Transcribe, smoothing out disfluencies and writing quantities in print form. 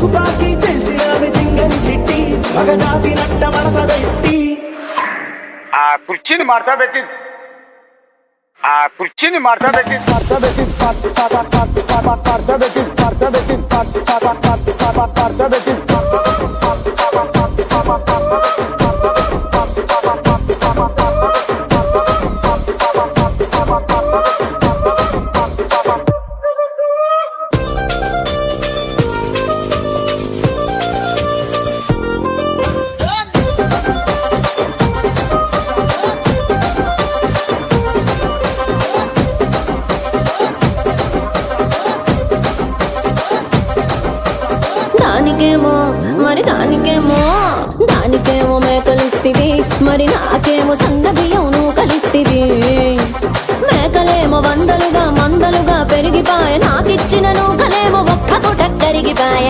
తుపాకి పిలిచి ఆమె తింగని చిట్టి మగజాతి నట్ట మడత పెట్టి ఆ కుర్చీని మార్చా పెట్టి దానికేమో మరి దానికేమో మేకలిస్తివి, మరి నాకేమో సన్న బియ్యం నువ్వు కలిస్తివి. మేకలేమో వందలుగా మందలుగా పెరిగిపాయ, నాకిచ్చిన నూకలేమో ఒక్క పూట కరిగిపాయ.